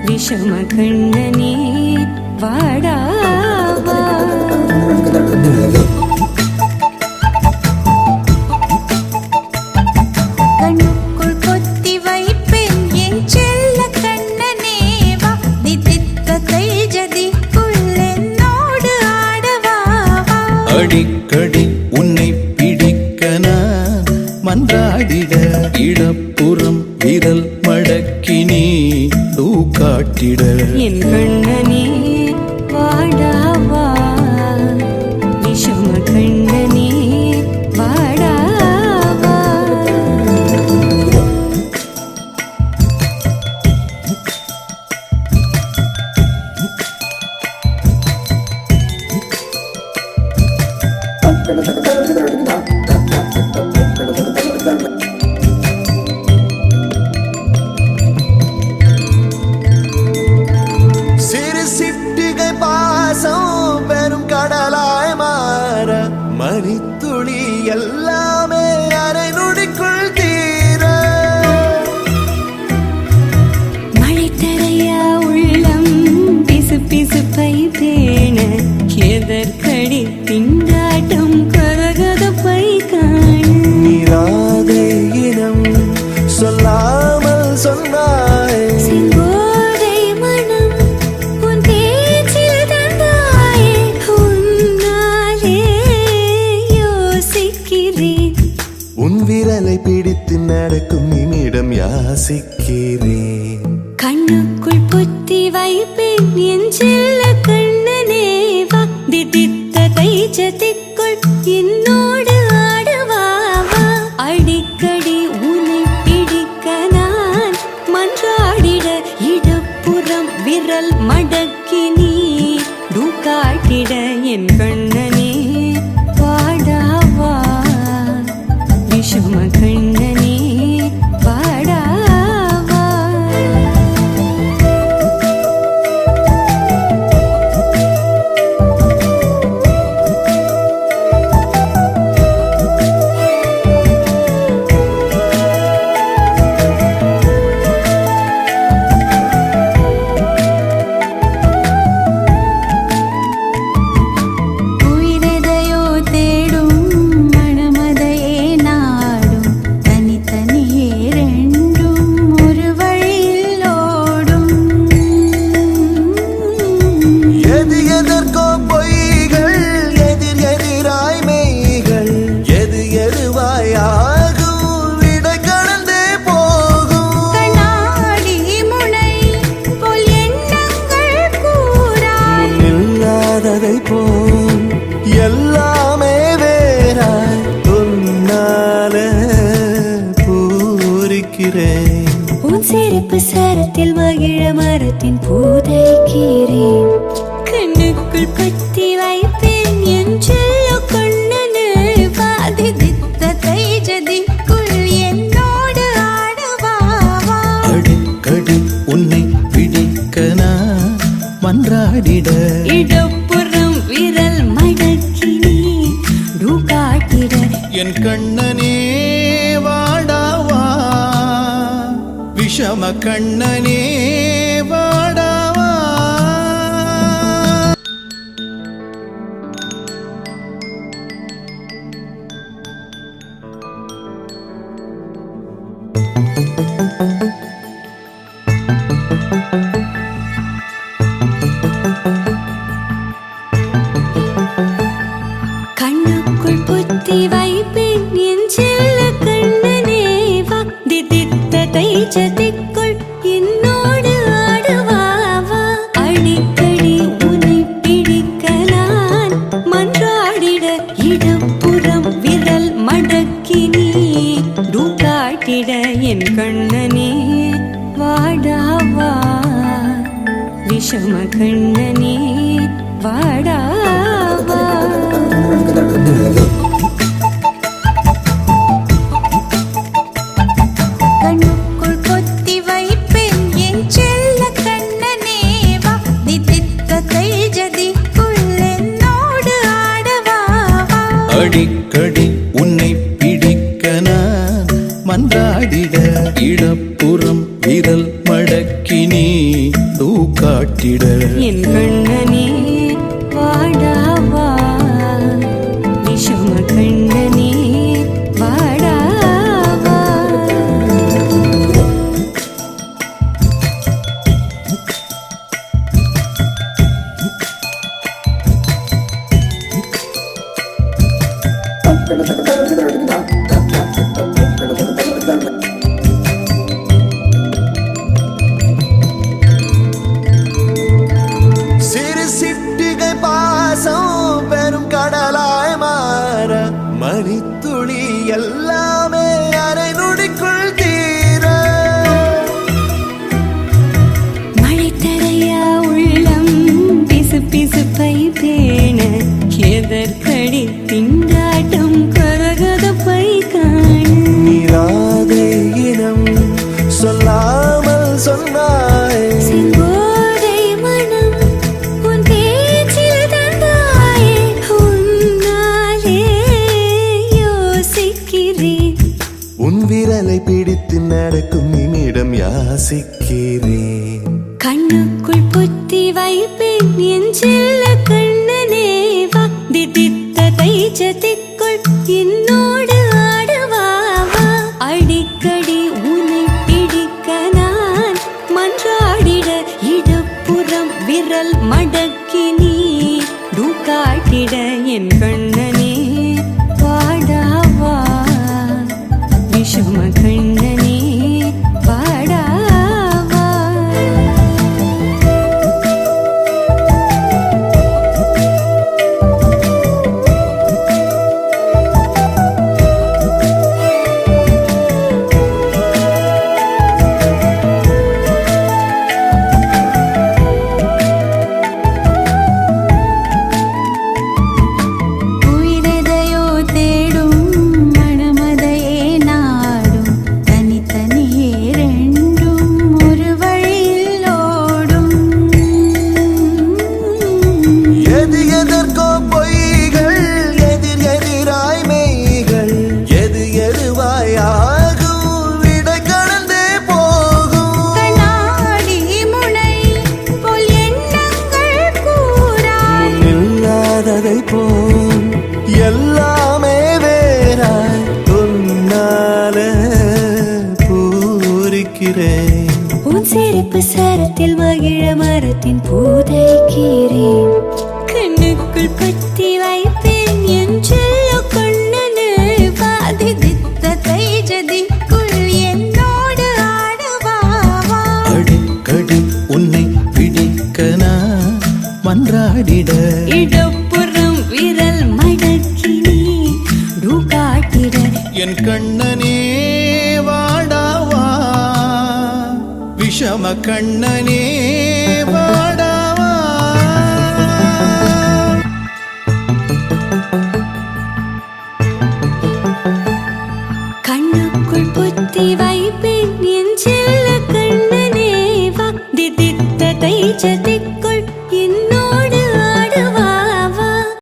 விஷமகண்ணனே வாடாவா. கண்ணுக்குள் பொத்தி வைப்பேன் என் செல்ல கண்ணனே வா. தித்தித்த தைஜதிக்குள் என்னோடு ஆடவா. அடிக்கடி உன்னை பிடிக்க நான் மன்றாடிட இடப்புறம் விரல் மடக்கினே காட்டிட என் கண்ணனே வாடாவா. விஷம கண்ணனே வாடாவா. மணித்துளி எல்லாமே அரை நொடிக்குள் தீர மழை தரையா உள்ளம் பிசு பிசுப்பை பேண எதற்கடி திண்டாட்டம் கரகதப்பை காண நீராதை இனம் சொல்லாமல் சொன்னாய் விரலை பிடித்து நடக்கும் நிமிடம் யாசிக்கிறேன். கண்ணுக்குள் பொத்தி வைப்பேன் என் செல்ல கண்ணனே வா. தித்தித்த தைஜதிக்குள் என்னோடு ஆடவா. அடிக்கடி உன்னை பிடிக்க நான் மன்றாடிட இடப்புறம் விரல் மடக்கி நீ காட்டிட என் கண்ணனே வாடாவா. விஷம கண்ணனே வாடாவா. உயிரெதையோ தேடும் மனமதையே நாடும் தனித்தனியே ரெண்டும் ஒரு வழியில் ஓடும். எது எதற்கோ பொய்கள் எதிர் எதிராய் மெய்கள் எது எதுவாய் ஆகும் விடை கடந்தே போகும். கண்ணாடி முனை போல் எண்ணங்கள் கூறாய் இல்லாததை போல் எல்லாமே வேறாய் உன்னால பூரிக்கிறேன். உன் சிரிப்பு சரத்தில் மகிழ மரத்தின் பூதைக்கிறேன். கண்ணுக்குள் பத்தி வைப்பேன் என் செல்ல கண்ணனே வா. தித்தித்த தைஜதிக்குள் என்னோடு ஆடவா. அடிக்கடி உன்னை பிடிக்க நான் மன்றாடிட இடப்புறம் விரல் மடக்கி நீ காட்டிட என் கண்ணனே வாடாவா. விஷம கண்ணனே வாடாவா. கண்ணுக்குள் பொத்தி வைப்பேன் என் செல்ல கண்ணனே வா. தித்தித்த தைஜதிக்குள் என்னோடு விஷம கண்ணனே வாடாவா. கண்ணுக்குள் கொத்தி வைப்பேன் என் செல்ல கண்ணனே வா. தித்தித்த ஜதிக்குள் என்னோடு ஆடவா. அடிக்கடி உன்னை பிடிக்க நான் மன்றாடிட இடப்புறம் விரல் மடக்கி நீ தூக்காட்டிட என் கண்ணனே வாடாவா. விஷம கண்ணனே வாடாவா. சிறு சிட்டிகை பாசம் பெரும் கடலாய் மாற மணித்துளி எல்லாமே அரை நொடிக்குள் தீர மழை தரையா உள்ளம் பிசு பிசுப்பை பேண எதற்கடி திண்டாட்டம் கரகதப்பை காண நீராதை இனம் சொல்லாமல் சொன்னாய் செங்கோதை மனம் உன் பேச்சில் தந்தாயே. உன்னாலே யோசிக்கிறேன் உன் விரலை பிடித்து நடக்கும் நிமிடம் யாசிக்கிறேன். கண்ணுக்குள் புத்தி வைப்பேன் என் செல்ல கண்ணனே வா. தித்தித்த தைஜதிக்குள் என்னோடு ஆடவா. அடிக்கடி உன்னை பிடிக்க நான் மன்றாடிட இடப்புறம் விரல் மடக்கி நீ தூக்காட்டிட என் கண்ணனே வாடாவா. விஷம கண்ணனே வாடாவா. உயிரெதையோ தேடும் மனமதையே நாடும் தனித்தனியே ரெண்டும் ஒரு வழியில் ஓடும். எது எதற்கோ பொய்கள் எதிர் எதிராய் மெய்கள் எது எதுவாய் ஆகும் விடை கடந்தே போகும். கண்ணாடி முனை போல் எண்ணங்கள் கூறா இல்லாததை போல் எல்லாமே வேறாய் உன்னால பூரிக்கிறேன். உன் சிறப்பு சரத்தில் மகிழ மரத்தின் பூதைக்கிறேன். கண்ணுக்குள் பத்தி வைப்பேன் என் செல்ல கண்ணனே வா. தித்தித்த தைஜதிக்குள் என்னோடு ஆடவா. அடிக்கடி உன்னை பிடிக்க நான் மன்றாடிட இடப்புறம் விரல் மடக்கி நீ தூக்காட்டிட என் கண்ணனே வாடாவா. விஷம கண்ணனே வாடாவா. கண்ணுக்குள் புத்தி வைப்பேன் என் செல்ல கண்ணனே வா. தித்தித்த தைஜதிக்குள்